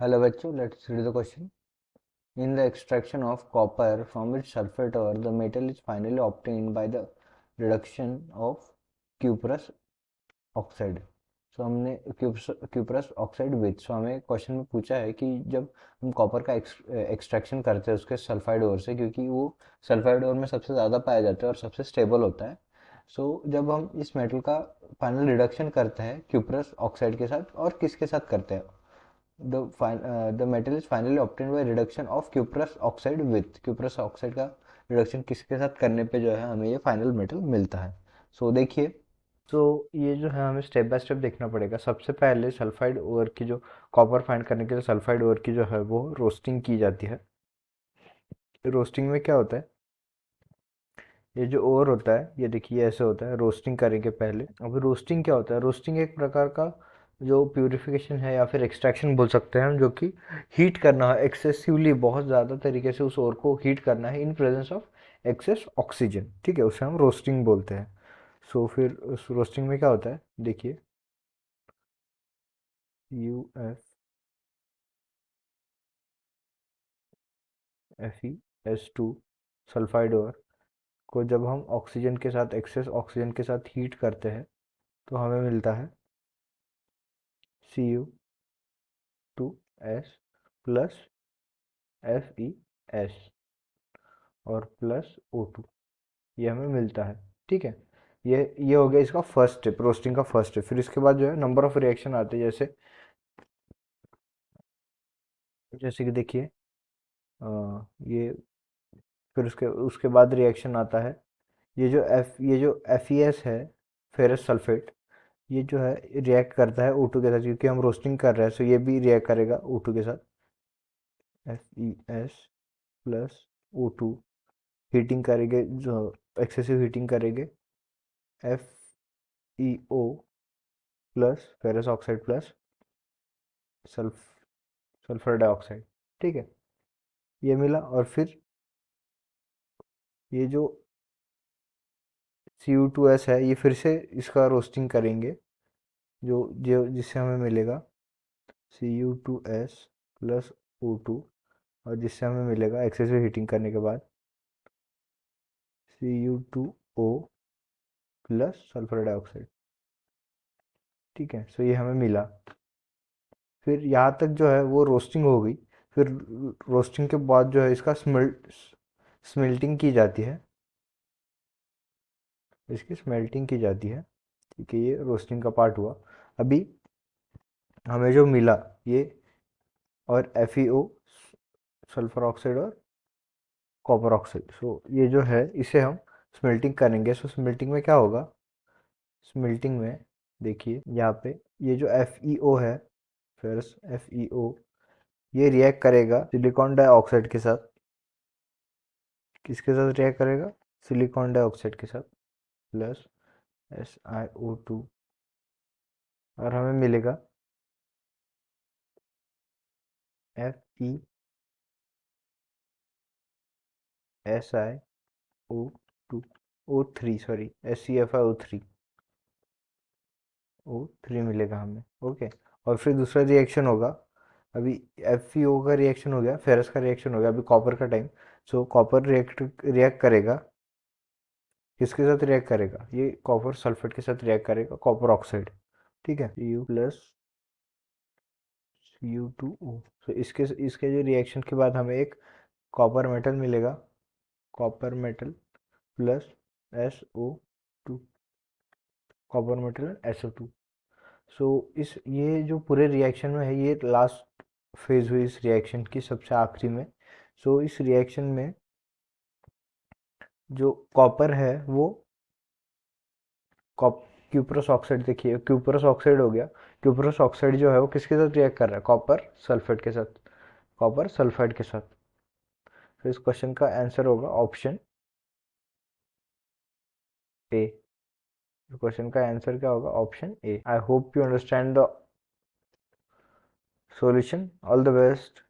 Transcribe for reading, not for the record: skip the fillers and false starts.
Hello bachcho, let's read the question. In the extraction of copper from its sulfate ore, the metal is finally obtained by the reduction of cuprous oxide. So हमने cuprous oxide with so हमें question में पूछा है कि जब हम copper का extraction करते हैं उसके सल्फाइड ओर से, क्योंकि वो सल्फाइड ओर में सबसे ज़्यादा पाया जाता है और सबसे स्टेबल होता है। सो जब हम इस मेटल का फाइनल रिडक्शन करते हैं क्यूप्रस ऑक्साइड के साथ, और किसके साथ करते हैं, the metal is finally obtained by reduction of cuprous oxide with, cuprous oxide का रिडक्शन किसके साथ करने पे जो है हमें ये फाइनल मेटल मिलता है। सो देखिए, तो ये जो है हमें स्टेप बाय स्टेप देखना पड़ेगा। सबसे पहले सल्फाइड ओर की जो कॉपर फाइंड करने के लिए सल्फाइड ओर की जो है वो रोस्टिंग की जाती है। रोस्टिंग में क्या होता है, ये जो ओर होता है ये देखिए ऐसे होता है, रोस्टिंग करेंगे पहले। अब रोस्टिंग क्या होता है, रोस्टिंग एक प्रकार का जो प्यूरिफिकेशन है या फिर एक्सट्रैक्शन बोल सकते हैं हम, जो कि हीट करना है एक्सेसिवली, बहुत ज़्यादा तरीके से उस ओर को हीट करना है in presence of excess oxygen, ठीक है, उसे हम रोस्टिंग बोलते हैं। सो फिर उस रोस्टिंग में क्या होता है, देखिए FeS2 सल्फाइड ओर को जब हम ऑक्सीजन के साथ, एक्सेस ऑक्सीजन के साथ हीट करते हैं तो हमें मिलता है Cu2S प्लस FeS और प्लस O2, ये हमें मिलता है, ठीक है। ये हो गया इसका फर्स्ट स्टेप, रोस्टिंग का फर्स्ट स्टेप। फिर इसके बाद जो है नंबर ऑफ रिएक्शन आते हैं, जैसे जैसे कि देखिए ये, फिर उसके उसके बाद रिएक्शन आता है, ये जो FeS है, फेरस सल्फेट, ये जो है रिएक्ट करता है O2 के साथ, क्योंकि हम रोस्टिंग कर रहे हैं, सो ये भी रिएक्ट करेगा O2 के साथ। FeS प्लस O2 हीटिंग करेंगे, जो एक्सेसिव हीटिंग करेंगे, FeO plus ferrous oxide plus sulph sulphur dioxide, ठीक है, ये मिला। और फिर ये जो Cu2S है, ये फिर से इसका रोस्टिंग करेंगे, जो जो जिससे हमें मिलेगा Cu2S प्लस O2, और जिससे हमें मिलेगा एक्सेसिव हीटिंग करने के बाद Cu2O प्लस सल्फर डाइऑक्साइड, ठीक है। सो ये हमें मिला। फिर यहाँ तक जो है वो रोस्टिंग हो गई। फिर रोस्टिंग के बाद जो है इसका स्मेल्टिंग की जाती है, इसकी स्मेल्टिंग की जाती है, ठीक है, ये रोस्टिंग का पार्ट हुआ। अभी हमें जो मिला ये, और FeO सल्फर ऑक्साइड और कॉपर ऑक्साइड, सो ये जो है इसे हम स्मेल्टिंग करेंगे। सो स्मेल्टिंग में क्या होगा, स्मेल्टिंग में देखिए यहाँ पे ये जो FeO है, फिर FeO ये रिएक्ट करेगा सिलिकॉन डाइऑक्साइड के साथ। किसके साथ रिएक्ट करेगा, सिलिकॉन डाइऑक्साइड के साथ, प्लस SiO2, और हमें मिलेगा FeSiO2 O3, sorry SeFiO3, O3 मिलेगा हमें, ओके। और फिर दूसरा रिएक्शन होगा, अभी FeO का रिएक्शन हो गया, फेरस का रिएक्शन हो गया, अभी कॉपर का टाइम। सो कॉपर रिएक्ट करेगा, किसके साथ रिएक्ट करेगा, ये कॉपर सल्फेट के साथ रिएक्ट करेगा, कॉपर ऑक्साइड, ठीक है, Cu प्लस Cu2O। तो इसके इसके जो रिएक्शन के बाद हमें एक कॉपर मेटल मिलेगा, copper metal plus SO2, copper metal SO2। सो इस ये जो पूरे रिएक्शन में है, ये लास्ट फेज हुई इस रिएक्शन की, सबसे आखिरी में। सो इस रिएक्शन में जो कॉपर है वो क्यूप्रस ऑक्साइड, देखिए क्यूप्रस ऑक्साइड हो गया, क्यूप्रस ऑक्साइड जो है वो किसके साथ रिएक्ट कर रहा है, कॉपर सल्फेट के साथ, कॉपर सल्फाइड के साथ। तो इस क्वेश्चन का आंसर होगा ऑप्शन ए। क्वेश्चन का आंसर क्या होगा, option A. I hope you understand the solution. All the best.